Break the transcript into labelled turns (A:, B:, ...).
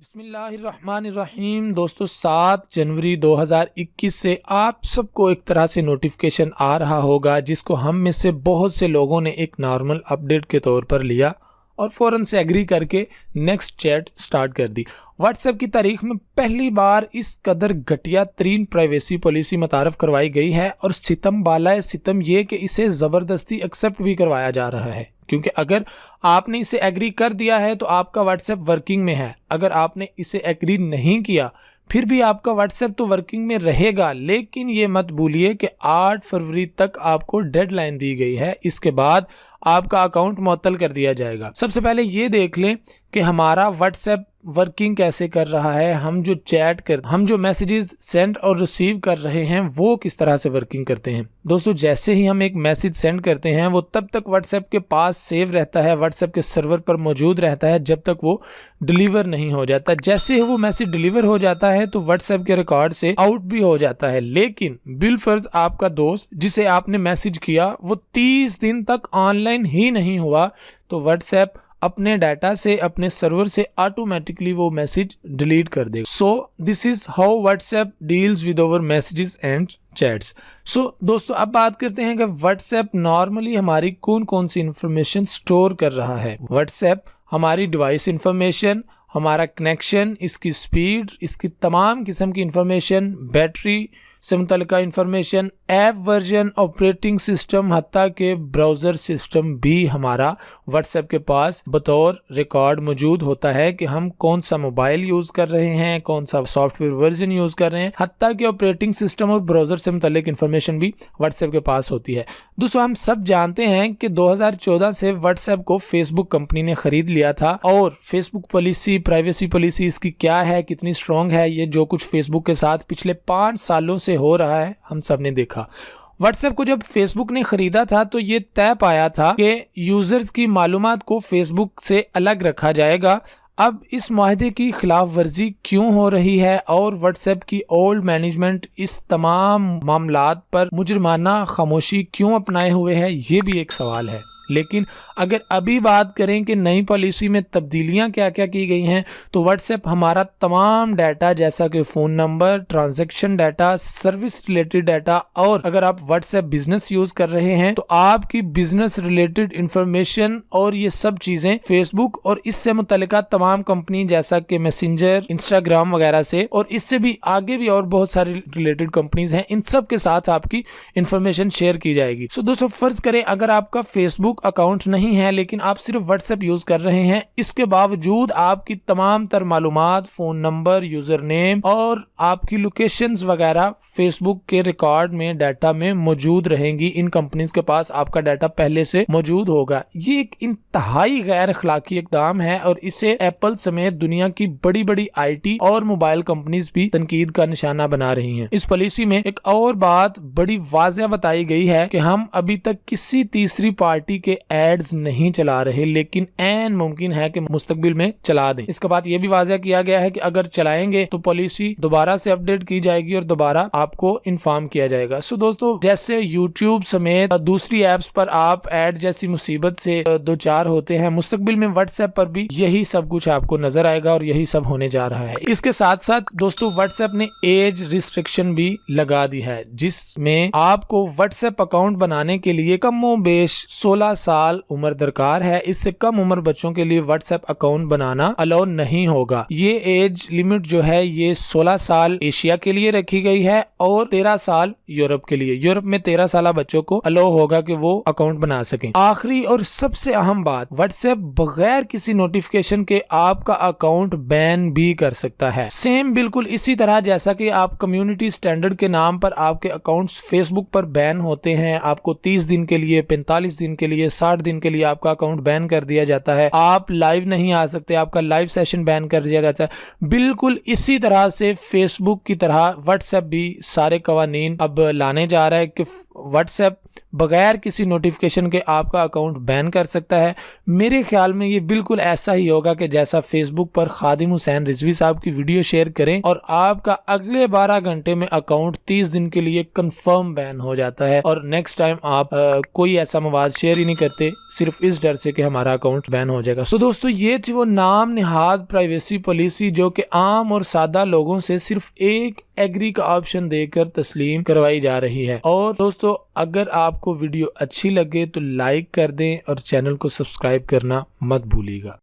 A: بسم اللہ الرحمن الرحیم۔ دوستو 7 جنوری 2021 سے آپ سب کو ایک طرح سے نوٹیفیکیشن آ رہا ہوگا جس کو ہم میں سے بہت سے لوگوں نے ایک نارمل اپڈیٹ کے طور پر لیا اور فوراً سے ایگری کر کے نیکسٹ چیٹ سٹارٹ کر دی۔ واٹس ایپ کی تاریخ میں پہلی بار اس قدر گھٹیا ترین پرائیویسی پالیسی متعارف کروائی گئی ہے، اور ستم بالائے ستم یہ کہ اسے زبردستی ایکسیپٹ بھی کروایا جا رہا ہے، کیونکہ اگر آپ نے اسے ایگری کر دیا ہے تو آپ کا واٹس ایپ ورکنگ میں ہے، اگر آپ نے اسے ایگری نہیں کیا پھر بھی آپ کا واٹس ایپ تو ورکنگ میں رہے گا، لیکن یہ مت بھولیے کہ 8 فروری تک آپ کو ڈیڈ لائن دی گئی ہے، اس کے بعد آپ کا اکاؤنٹ معطل کر دیا جائے گا۔ سب سے پہلے یہ دیکھ لیں کہ ہمارا واٹس ایپ ورکنگ کیسے کر رہا ہے، ہم جو میسیجز سینڈ اور ریسیو کر رہے ہیں وہ کس طرح سے ورکنگ کرتے ہیں۔ دوستو جیسے ہی ہم ایک میسیج سینڈ کرتے ہیں وہ تب تک واٹس ایپ کے پاس سیو رہتا ہے، واٹس ایپ کے سرور پر موجود رہتا ہے جب تک وہ ڈیلیور نہیں ہو جاتا۔ جیسے ہی وہ میسیج ڈیلیور ہو جاتا ہے تو واٹس ایپ کے ریکارڈ سے آؤٹ بھی ہو جاتا ہے، لیکن بالفرض آپ کا دوست جسے آپ نے میسیج کیا وہ 30 دن تک آن لائن ہی نہیں ہوا تو واٹس ایپ اپنے ڈیٹا سے اپنے سرور سے آٹومیٹکلی وہ میسیج ڈیلیٹ کر دے گا۔ So this is how WhatsApp deals with over messages and chats. So دوستو اب بات کرتے ہیں کہ واٹس ایپ نارملی ہماری کون سی انفارمیشن سٹور کر رہا ہے۔ واٹس ایپ ہماری ڈیوائس انفارمیشن، ہمارا کنیکشن، اس کی سپیڈ، اس کی تمام قسم کی انفارمیشن، بیٹری سے متعلقہ information, app version, operating system, حتیٰ کہ براؤزر سسٹم بھی ہمارا واٹس ایپ کے پاس بطور ریکارڈ موجود ہوتا ہے کہ ہم کون سا موبائل یوز کر رہے ہیں، کون سا سافٹ ویئر ورژن یوز کر رہے ہیں، حتیٰ کہ آپریٹنگ سسٹم اور براؤزر سے متعلق انفارمیشن بھی واٹس ایپ کے پاس ہوتی ہے۔ دوستو ہم سب جانتے ہیں کہ 2014 سے واٹس ایپ کو فیس بک کمپنی نے خرید لیا تھا، اور فیس بک پالیسی، پرائیویسی پالیسی اس کی کیا ہے، کتنی اسٹرانگ ہے، یہ جو کچھ فیس بک کے ساتھ پچھلے 5 سالوں سے ہو رہا ہے ہم سب نے دیکھا۔ واٹس ایپ کو جب فیس بک نے خریدا تھا تو یہ طے پایا تھا کہ یوزرز کی معلومات کو فیس بک سے الگ رکھا جائے گا۔ اب اس معاہدے کی خلاف ورزی کیوں ہو رہی ہے اور واٹس ایپ کی اولڈ مینجمنٹ اس تمام معاملات پر مجرمانہ خاموشی کیوں اپنائے ہوئے ہے، یہ بھی ایک سوال ہے۔ لیکن اگر ابھی بات کریں کہ نئی پالیسی میں تبدیلیاں کیا کیا کی گئی ہیں تو واٹس ایپ ہمارا تمام ڈیٹا جیسا کہ phone number, transaction data, service related data, اور اگر آپ واٹس ایپ بزنس یوز کر رہے ہیں تو آپ کی بزنس ریلیٹڈ انفارمیشن اور یہ سب چیزیں فیس بک اور اس سے متعلقہ تمام کمپنی جیسا کہ میسنجر، انسٹاگرام وغیرہ سے، اور اس سے بھی آگے بھی اور بہت ساری ریلیٹڈ کمپنیز ہیں، ان سب کے ساتھ آپ کی انفارمیشن شیئر کی جائے گی۔ سو دوستو فرض کریں اگر آپ کا فیس بک اکاؤنٹ نہیں ہے لیکن آپ صرف واٹس ایپ یوز کر رہے ہیں، اس کے باوجود آپ کی تمام تر معلومات، فون نمبر، یوزر نیم اور آپ کی لوکیشنز وغیرہ فیس بک کے ریکارڈ میں، ڈیٹا میں موجود رہیں گی۔ ان کمپنیز کے پاس آپ کا ڈیٹا پہلے سے موجود ہوگا۔ یہ ایک انتہائی غیر اخلاقی اقدام ہے اور اسے ایپل سمیت دنیا کی بڑی بڑی آئی ٹی اور موبائل کمپنیز بھی تنقید کا نشانہ بنا رہی ہیں۔ اس پالیسی میں ایک اور بات بڑی واضح بتائی گئی ہے کہ ہم ابھی تک کسی تیسری پارٹی کے ایڈز نہیں چلا رہے، لیکن عین ممکن ہے کہ مستقبل میں چلا دیں۔ اس کے بعد یہ بھی واضح کیا گیا ہے کہ اگر چلائیں گے تو پالیسی دوبارہ سے اپڈیٹ کی جائے گی اور دوبارہ آپ کو انفارم کیا جائے گا۔ سو دوستو جیسے یوٹیوب سمیت دوسری ایپس پر آپ ایڈ جیسی مصیبت سے دوچار ہوتے ہیں، مستقبل میں واٹس ایپ پر بھی یہی سب کچھ آپ کو نظر آئے گا اور یہی سب ہونے جا رہا ہے۔ اس کے ساتھ ساتھ دوستو واٹس ایپ نے ایج ریسٹرکشن بھی لگا دی ہے، جس میں آپ کو واٹس ایپ اکاؤنٹ بنانے کے لیے کم و بیش 16 سال عمر درکار ہے۔ اس سے کم عمر بچوں کے لیے واٹس ایپ اکاؤنٹ بنانا الاؤ نہیں ہوگا۔ یہ ایج لمٹ جو ہے یہ 16 سال ایشیا کے لیے رکھی گئی ہے اور 13 سال یورپ کے لیے۔ یورپ میں 13 سالہ بچوں کو الاؤ ہوگا کہ وہ اکاؤنٹ بنا سکیں۔ آخری اور سب سے اہم بات، واٹس ایپ بغیر کسی نوٹیفیکیشن کے آپ کا اکاؤنٹ بین بھی کر سکتا ہے۔ سیم بالکل اسی طرح جیسا کہ آپ کمیونٹی سٹینڈرڈ کے نام پر آپ کے اکاؤنٹس فیس بک پر بین ہوتے ہیں، آپ کو 30 دن کے لیے، 45 دن کے لیے، 60 دن کے لیے آپ کا اکاؤنٹ بین کر دیا جاتا ہے، آپ لائیو نہیں آ سکتے، آپ کا لائیو سیشن بین کر دیا جاتا ہے۔ بالکل اسی طرح سے فیس بک کی طرح واٹس ایپ بھی سارے قوانین اب لانے جا رہا ہے کہ واٹس ایپ بغیر کسی نوٹیفیکیشن کے آپ کا اکاؤنٹ بین کر سکتا ہے۔ میرے خیال میں یہ بالکل ایسا ہی ہوگا کہ جیسا فیس بک پر خادم حسین رضوی صاحب کی ویڈیو شیئر کریں اور آپ کا اگلے 12 گھنٹے میں اکاؤنٹ 30 دن کے لیے کنفرم بین ہو جاتا ہے اور نیکسٹ ٹائم آپ کوئی ایسا مواد شیئر ہی نہیں نہیں کرتے صرف اس ڈر سے کہ ہمارا اکاؤنٹ بین ہو جائے گا۔ تو دوستو یہ تھی وہ نام نہاد پرائیویسی پالیسی جو کہ عام اور سادہ لوگوں سے صرف ایک ایگری کا آپشن دے کر تسلیم کروائی جا رہی ہے۔ اور دوستو اگر آپ کو ویڈیو اچھی لگے تو لائک کر دیں اور چینل کو سبسکرائب کرنا مت بھولیے گا۔